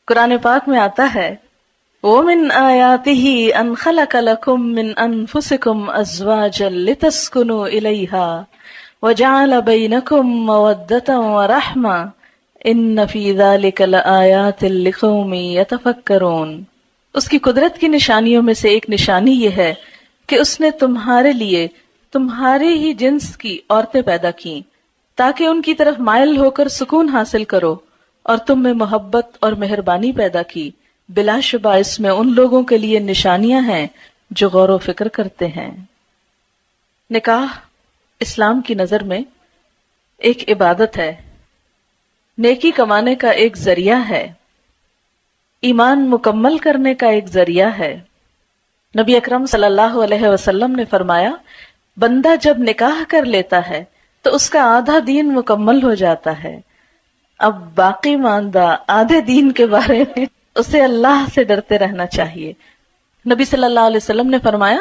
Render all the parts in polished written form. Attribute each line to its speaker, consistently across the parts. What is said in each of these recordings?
Speaker 1: قرآن پاک میں آتا ہے وَمِنْ آيَاتِهِ أَنْ خَلَقَ لَكُم مِّنْ أَنفُسِكُمْ أَزْوَاجًا لِتَسْكُنُوا إِلَيْهَا وَجَعَلَ بَيْنَكُم مَّوَدَّةً وَرَحْمَةً إِنَّ فِي ذَلِكَ لَآيَاتٍ لِقَوْمٍ يَتَفَكَّرُونَ۔ اس کی قدرت کی نشانیوں میں سے ایک نشانی یہ ہے کہ اس نے تمہارے لیے تمہارے ہی جنس کی عورتیں پیدا کیں تاکہ ان کی طرف مائل ہو کر سکون حاصل کرو، اور تم میں محبت اور مہربانی پیدا کی۔ بلا شبہ اس میں ان لوگوں کے لیے نشانیاں ہیں جو غور و فکر کرتے ہیں۔ نکاح اسلام کی نظر میں ایک عبادت ہے، نیکی کمانے کا ایک ذریعہ ہے، ایمان مکمل کرنے کا ایک ذریعہ ہے۔ نبی اکرم صلی اللہ علیہ وسلم نے فرمایا بندہ جب نکاح کر لیتا ہے تو اس کا آدھا دین مکمل ہو جاتا ہے۔ اب باقی ماندہ آدھے دین کے بارے میں اسے اللہ سے ڈرتے رہنا چاہیے۔ نبی صلی اللہ علیہ وسلم نے فرمایا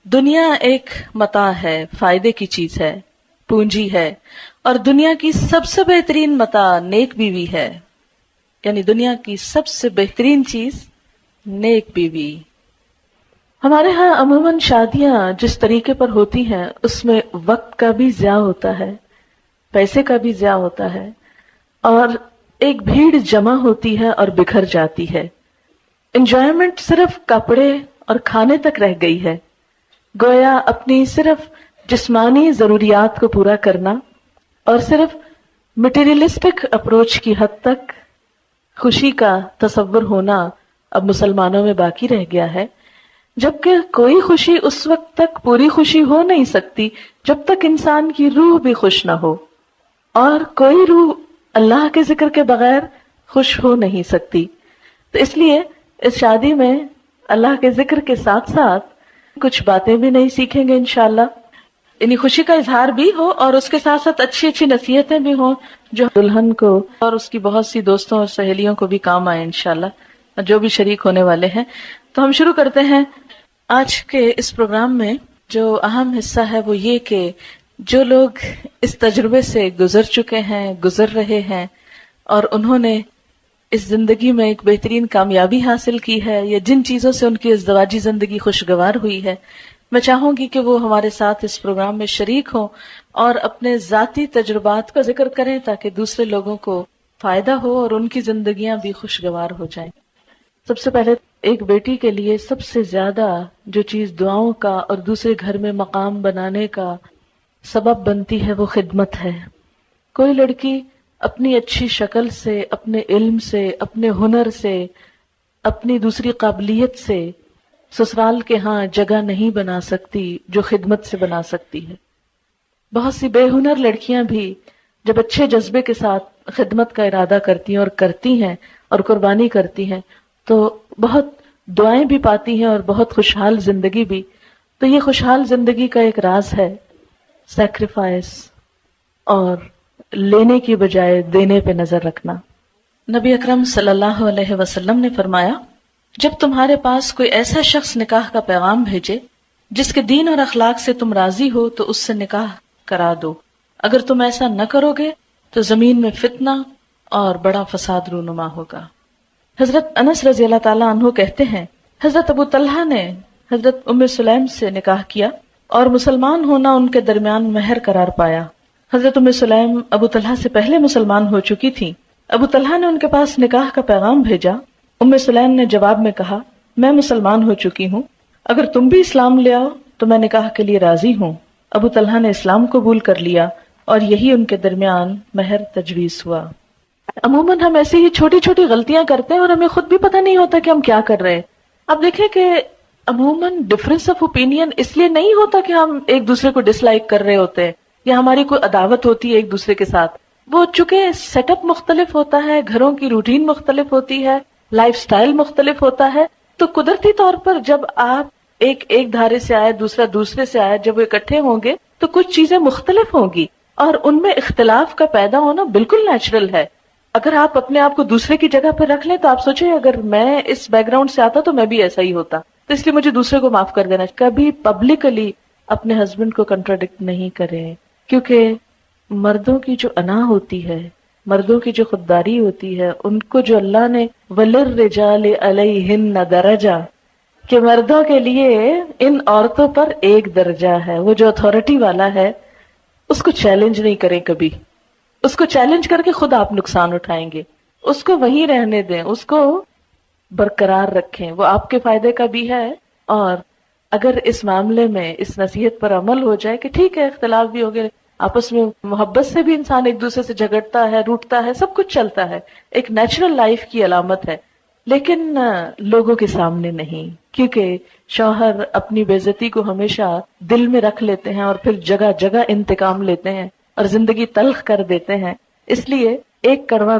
Speaker 1: دنیا ایک متاع ہے، فائدے کی چیز ہے، پونجی ہے، اور دنیا کی سب سے بہترین متاع نیک بیوی ہے، یعنی دنیا کی سب سے بہترین چیز نیک بیوی۔ ہمارے ہاں عموماً شادیاں جس طریقے پر ہوتی ہیں اس میں وقت کا بھی ضیاع ہوتا ہے، پیسے کا بھی ضیاع ہوتا ہے، اور ایک بھیڑ جمع ہوتی ہے اور بکھر جاتی ہے۔ انجوائمنٹ صرف کپڑے اور کھانے تک رہ گئی ہے، گویا اپنی صرف جسمانی ضروریات کو پورا کرنا اور صرف مٹیریلسٹک اپروچ کی حد تک خوشی کا تصور ہونا اب مسلمانوں میں باقی رہ گیا ہے، جبکہ کوئی خوشی اس وقت تک پوری خوشی ہو نہیں سکتی جب تک انسان کی روح بھی خوش نہ ہو، اور کوئی روح اللہ کے ذکر کے بغیر خوش ہو نہیں سکتی۔ تو اس لیے اس شادی میں اللہ کے ذکر کے ساتھ ساتھ کچھ باتیں بھی نہیں سیکھیں گے انشاءاللہ، یعنی خوشی کا اظہار بھی ہو اور اس کے ساتھ ساتھ اچھی اچھی نصیحتیں بھی ہوں جو دلہن کو اور اس کی بہت سی دوستوں اور سہیلیوں کو بھی کام آئے انشاءاللہ، جو بھی شریک ہونے والے ہیں۔ تو ہم شروع کرتے ہیں آج کے اس پروگرام میں۔ جو اہم حصہ ہے وہ یہ کہ جو لوگ اس تجربے سے گزر چکے ہیں، گزر رہے ہیں، اور انہوں نے اس زندگی میں ایک بہترین کامیابی حاصل کی ہے، یا جن چیزوں سے ان کی ازدواجی زندگی خوشگوار ہوئی ہے، میں چاہوں گی کہ وہ ہمارے ساتھ اس پروگرام میں شریک ہوں اور اپنے ذاتی تجربات کا ذکر کریں تاکہ دوسرے لوگوں کو فائدہ ہو اور ان کی زندگیاں بھی خوشگوار ہو جائیں۔ سب سے پہلے ایک بیٹی کے لیے سب سے زیادہ جو چیز دعاؤں کا اور دوسرے گھر میں مقام بنانے کا سبب بنتی ہے وہ خدمت ہے۔ کوئی لڑکی اپنی اچھی شکل سے، اپنے علم سے، اپنے ہنر سے، اپنی دوسری قابلیت سے سسرال کے ہاں جگہ نہیں بنا سکتی جو خدمت سے بنا سکتی ہے۔ بہت سی بے ہنر لڑکیاں بھی جب اچھے جذبے کے ساتھ خدمت کا ارادہ کرتی ہیں اور کرتی ہیں اور قربانی کرتی ہیں تو بہت دعائیں بھی پاتی ہیں اور بہت خوشحال زندگی بھی۔ تو یہ خوشحال زندگی کا ایک راز ہے سیکریفائس اور لینے کی بجائے دینے پہ نظر رکھنا۔ نبی اکرم صلی اللہ علیہ وسلم نے فرمایا جب تمہارے پاس کوئی ایسا شخص نکاح کا پیغام بھیجے جس کے دین اور اخلاق سے تم راضی ہو تو اس سے نکاح کرا دو، اگر تم ایسا نہ کرو گے تو زمین میں فتنہ اور بڑا فساد رونما ہوگا۔ حضرت انس رضی اللہ تعالیٰ عنہ کہتے ہیں حضرت ابو طلحہ نے حضرت ام سلیم سے نکاح کیا اور مسلمان ہونا ان کے درمیان مہر قرار پایا۔ حضرت ام سلیم ابو طلحہ سے پہلے مسلمان ہو چکی تھی۔ ابو طلحہ نے ان کے پاس نکاح کا پیغام بھیجا۔ ام سلیم نے جواب میں کہا میں مسلمان ہو چکی ہوں، اگر تم بھی اسلام لے آؤ تو میں نکاح کے لیے راضی ہوں۔ ابو طلحہ نے اسلام قبول کر لیا اور یہی ان کے درمیان مہر تجویز ہوا۔ عموماً ہم ایسی ہی چھوٹی چھوٹی غلطیاں کرتے ہیں اور ہمیں خود بھی پتہ نہیں ہوتا کہ ہم کیا کر رہے ہیں۔ اب دیکھیں کہ عموماً ڈفرینس آف اوپینین اس لیے نہیں ہوتا کہ ہم ایک دوسرے کو ڈس لائک کر رہے ہوتے ہیں یا ہماری کوئی عداوت ہوتی ہے ایک دوسرے کے ساتھ، وہ چونکہ سیٹ اپ مختلف ہوتا ہے، گھروں کی روٹین مختلف ہوتی ہے، لائف سٹائل مختلف ہوتا ہے، تو قدرتی طور پر جب آپ ایک دھارے سے آئے دوسرا دوسرے سے آئے، جب وہ اکٹھے ہوں گے تو کچھ چیزیں مختلف ہوں گی اور ان میں اختلاف کا پیدا ہونا بالکل نیچرل ہے۔ اگر آپ اپنے آپ کو دوسرے کی جگہ پر رکھ لیں تو آپ سوچیں اگر میں اس بیک گراؤنڈ سے آتا تو میں بھی ایسا ہی ہوتا، تو اس لیے مجھے دوسرے کو معاف کر دینا۔ کبھی پبلکلی اپنے ہسبینڈ کو کنٹراڈکٹ نہیں کریں، کیونکہ مردوں کی جو انا ہوتی ہے مردوں کی جو خودداری ہوتی ہے ان کو جو اللہ نے وَلِلرِّجَالِ عَلَيْهِنَّ درجہ کہ مردوں کے لیے ان عورتوں پر ایک درجہ ہے، وہ جو اتھارٹی والا ہے اس کو چیلنج نہیں کریں کبھی، اس کو چیلنج کر کے خود آپ نقصان اٹھائیں گے، اس کو وہیں رہنے دیں، اس کو برقرار رکھیں، وہ آپ کے فائدے کا بھی ہے۔ اور اگر اس معاملے میں اس نصیحت پر عمل ہو جائے کہ ٹھیک ہے اختلاف بھی ہو گئے، آپس میں محبت سے بھی انسان ایک دوسرے سے جھگڑتا ہے، روٹتا ہے، سب کچھ چلتا ہے، ایک نیچرل لائف کی علامت ہے، لیکن لوگوں کے سامنے نہیں، کیونکہ شوہر اپنی بے عزتی کو ہمیشہ دل میں رکھ لیتے ہیں اور پھر جگہ جگہ انتقام لیتے ہیں اور زندگی تلخ کر دیتے ہیں، اس لیے ایک کڑوا